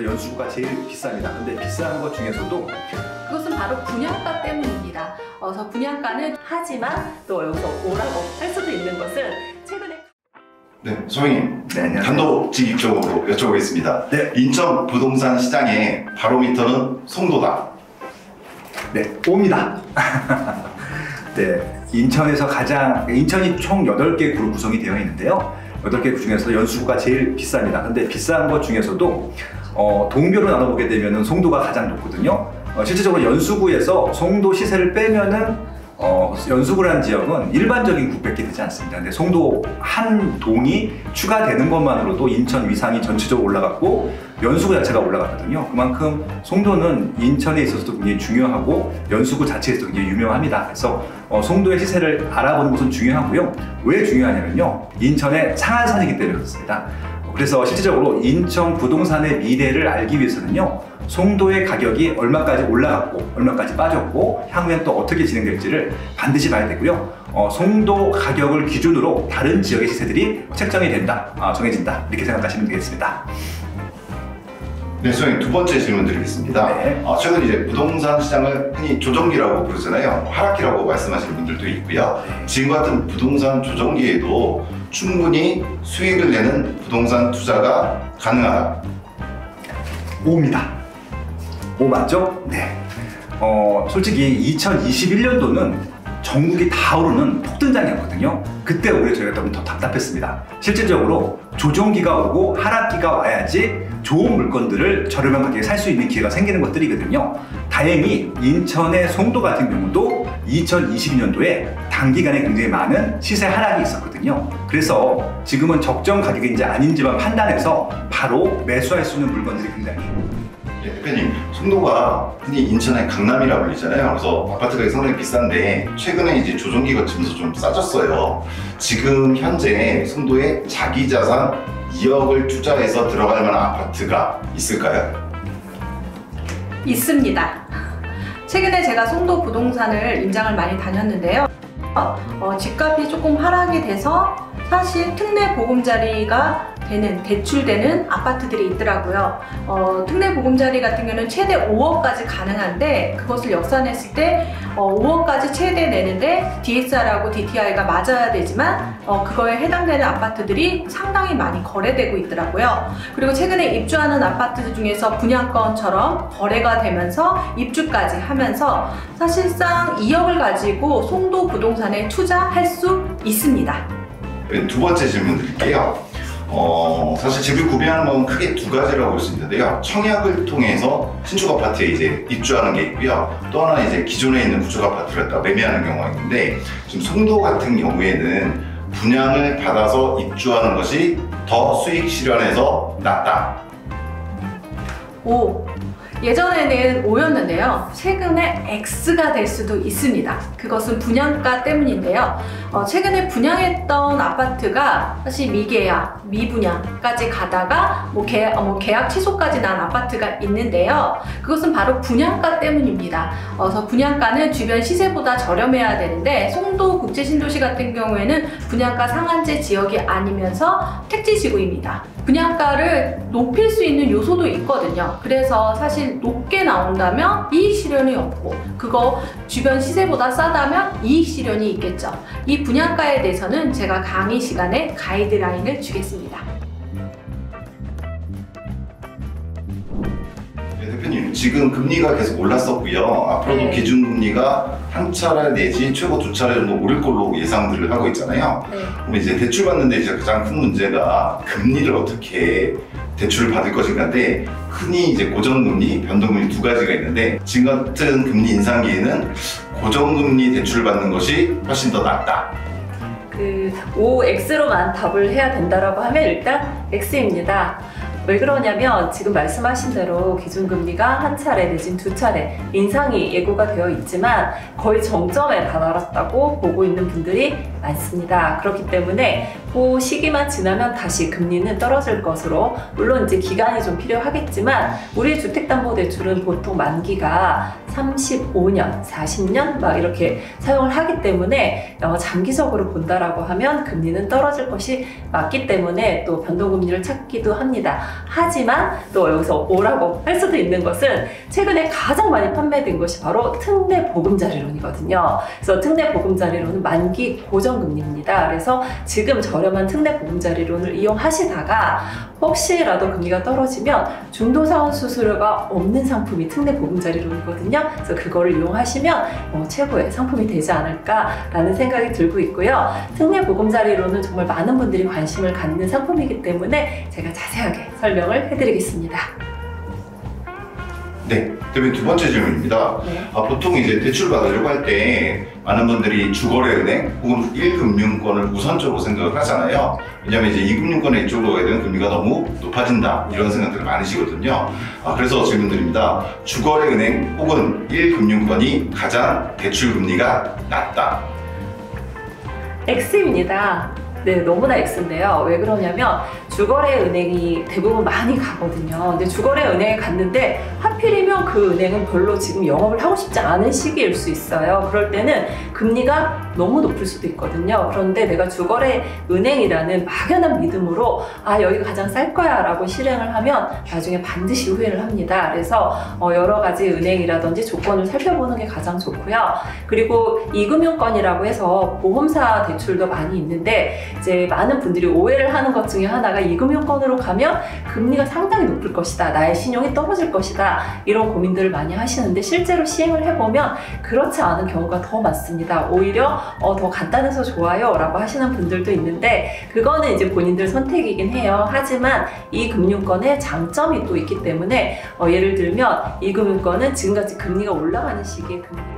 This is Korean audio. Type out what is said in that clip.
연수구가 제일 비쌉니다. 근데 비싼 것 중에서도 그것은 바로 분양가 때문입니다. 그래서 분양가는 하지만 또 여기서 오라고 할 수도 있는 것은 최근에 네, 소장님. 네, 안녕하세요. 단도직입적으로 여쭤보겠습니다. 네. 인천 부동산 시장의 바로미터는 송도다. 네, 옵니다. 네, 인천이 총 8개 구로 구성이 되어 있는데요. 8개 구 중에서 연수구가 제일 비쌉니다. 근데 비싼 것 중에서도 동별로 나눠보게 되면 송도가 가장 높거든요. 실질적으로 연수구에서 송도 시세를 빼면은 연수구라는 지역은 일반적인 구밖에 되지 않습니다. 근데 송도 한 동이 추가되는 것만으로도 인천 위상이 전체적으로 올라갔고 연수구 자체가 올라갔거든요. 그만큼 송도는 인천에 있어서도 굉장히 중요하고 연수구 자체에서도 굉장히 유명합니다. 그래서 송도의 시세를 알아보는 것은 중요하고요. 왜 중요하냐면요, 인천의 상한선이기 때문에 그렇습니다. 그래서 실질적으로 인천 부동산의 미래를 알기 위해서는요, 송도의 가격이 얼마까지 올라갔고 얼마까지 빠졌고 향후엔 또 어떻게 진행될지를 반드시 봐야 되고요. 송도 가격을 기준으로 다른 지역의 시세들이 책정이 된다, 정해진다, 이렇게 생각하시면 되겠습니다. 네, 소장님, 두 번째 질문 드리겠습니다. 네. 최근 이제 부동산 시장을 흔히 조정기라고 부르잖아요. 하락기라고 말씀하시는 분들도 있고요. 지금 같은 부동산 조정기에도 충분히 수익을 내는 부동산 투자가 가능하다. 옵니다. 오 맞죠? 네. 솔직히 2021년도는 전국이 다 오르는 폭등장이었거든요. 그때 오히려 저희가 좀 더 답답했습니다. 실질적으로 조정기가 오고 하락기가 와야지 좋은 물건들을 저렴한 가격에 살 수 있는 기회가 생기는 것들이거든요. 다행히 인천의 송도 같은 경우도 2022년도에 단기간에 굉장히 많은 시세 하락이 있었거든요. 그래서 지금은 적정 가격인지 아닌지만 판단해서 바로 매수할 수 있는 물건들이 굉장히. 네, 대표님, 송도가 흔히 인천의 강남이라 불리잖아요. 그래서 아파트 가격이 상당히 비싼데 최근에 이제 조정기 거치면서 좀 싸졌어요. 지금 현재 송도에 자기 자산 2억을 투자해서 들어갈 만한 아파트가 있을까요? 있습니다. 최근에 제가 송도 부동산을 임장을 많이 다녔는데요. 집값이 조금 하락이 돼서 사실 특례 보금자리가 대출되는 아파트들이 있더라고요. 특례 보금자리 같은 경우는 최대 5억까지 가능한데 그것을 역산했을 때 5억까지 최대 내는데 DSR하고 DTI가 맞아야 되지만 그거에 해당되는 아파트들이 상당히 많이 거래되고 있더라고요. 그리고 최근에 입주하는 아파트 중에서 분양권처럼 거래가 되면서 입주까지 하면서 사실상 2억을 가지고 송도 부동산에 투자할 수 있습니다. 네, 두 번째 질문 드릴게요. 사실 집을 구매하는 건 크게 두 가지라고 볼 수 있는데요. 청약을 통해서 신축 아파트에 이제 입주하는 게 있고요. 또 하나 이제 기존에 있는 구축 아파트를 갖다 매매하는 경우가 있는데, 지금 송도 같은 경우에는 분양을 받아서 입주하는 것이 더 수익 실현에서 낫다. 오. 예전에는 O였는데요. 최근에 X가 될 수도 있습니다. 그것은 분양가 때문인데요. 최근에 분양했던 아파트가 사실 미계약, 미분양까지 가다가 계약 취소까지 난 아파트가 있는데요. 그것은 바로 분양가 때문입니다. 그래서 분양가는 주변 시세보다 저렴해야 되는데 송도 국제신도시 같은 경우에는 분양가 상한제 지역이 아니면서 택지지구입니다. 분양가를 높일 수 있는 요소도 있거든요. 그래서 사실 높게 나온다면 이익 실현이 없고 그거 주변 시세보다 싸다면 이익 실현이 있겠죠. 이 분양가에 대해서는 제가 강의 시간에 가이드라인을 주겠습니다. 네, 대표님, 지금 금리가 계속 올랐었고요. 앞으로도 네. 기준금리가 한 차례 내지 최고 두 차례 정도 오를 걸로 예상들을 하고 있잖아요. 네. 그럼 이제 대출 받는데 이제 가장 큰 문제가 금리를 어떻게 대출을 받을 것인가인데, 흔히 이제 고정금리, 변동금리 두 가지가 있는데, 지금 같은 금리 인상기에는 고정금리 대출을 받는 것이 훨씬 더 낫다. OX로만 답을 해야 된다라고 하면 일단 X입니다. 왜 그러냐면 지금 말씀하신 대로 기준금리가 한 차례 내진 두 차례 인상이 예고가 되어 있지만 거의 정점에 다다랐다고 보고 있는 분들이 많습니다. 그렇기 때문에 그 시기만 지나면 다시 금리는 떨어질 것으로, 물론 이제 기간이 좀 필요하겠지만 우리 주택담보대출은 보통 만기가 35년, 40년 막 이렇게 사용을 하기 때문에 장기적으로 본다라고 하면 금리는 떨어질 것이 맞기 때문에 또 변동금리를 찾기도 합니다. 하지만 또 여기서 뭐라고 할 수도 있는 것은 최근에 가장 많이 판매된 것이 바로 특례 보금자리론이거든요. 그래서 특례 보금자리론은 만기 고정금리입니다. 그래서 지금 저렴한 특례 보금자리론을 이용하시다가 혹시라도 금리가 떨어지면 중도사원 수수료가 없는 상품이 특례 보금자리론이거든요. 그래서 그거를 이용하시면 최고의 상품이 되지 않을까라는 생각이 들고 있고요. 특례 보금자리론은 정말 많은 분들이 관심을 갖는 상품이기 때문에 제가 자세하게 설명을 해드리겠습니다. 네, 대표님 두 번째 질문입니다. 네. 보통 이제 대출 받으려고 할 때 많은 분들이 주거래은행 혹은 1금융권을 우선적으로 생각을 하잖아요. 왜냐하면 이제 2금융권에 이쪽으로 가게 되면 금리가 너무 높아진다 이런 생각들이 많으시거든요. 그래서 질문드립니다. 주거래은행 혹은 1금융권이 가장 대출 금리가 낮다. X입니다. 네, 너무나 X인데요. 왜 그러냐면 주거래 은행이 대부분 많이 가거든요. 근데 주거래 은행에 갔는데 하필이면 그 은행은 별로 지금 영업을 하고 싶지 않은 시기일 수 있어요. 그럴 때는 금리가 너무 높을 수도 있거든요. 그런데 내가 주거래 은행이라는 막연한 믿음으로 여기가 가장 쌀 거야 라고 실행을 하면 나중에 반드시 후회를 합니다. 그래서 여러 가지 은행이라든지 조건을 살펴보는 게 가장 좋고요. 그리고 2금융권이라고 해서 보험사 대출도 많이 있는데 이제 많은 분들이 오해를 하는 것 중에 하나가 2금융권으로 가면 금리가 상당히 높을 것이다. 나의 신용이 떨어질 것이다. 이런 고민들을 많이 하시는데 실제로 시행을 해보면 그렇지 않은 경우가 더 많습니다. 오히려 더 간단해서 좋아요 라고 하시는 분들도 있는데 그거는 이제 본인들 선택이긴 해요. 하지만 이 금융권의 장점이 또 있기 때문에 예를 들면 이 금융권은 지금같이 금리가 올라가는 시기에 금리를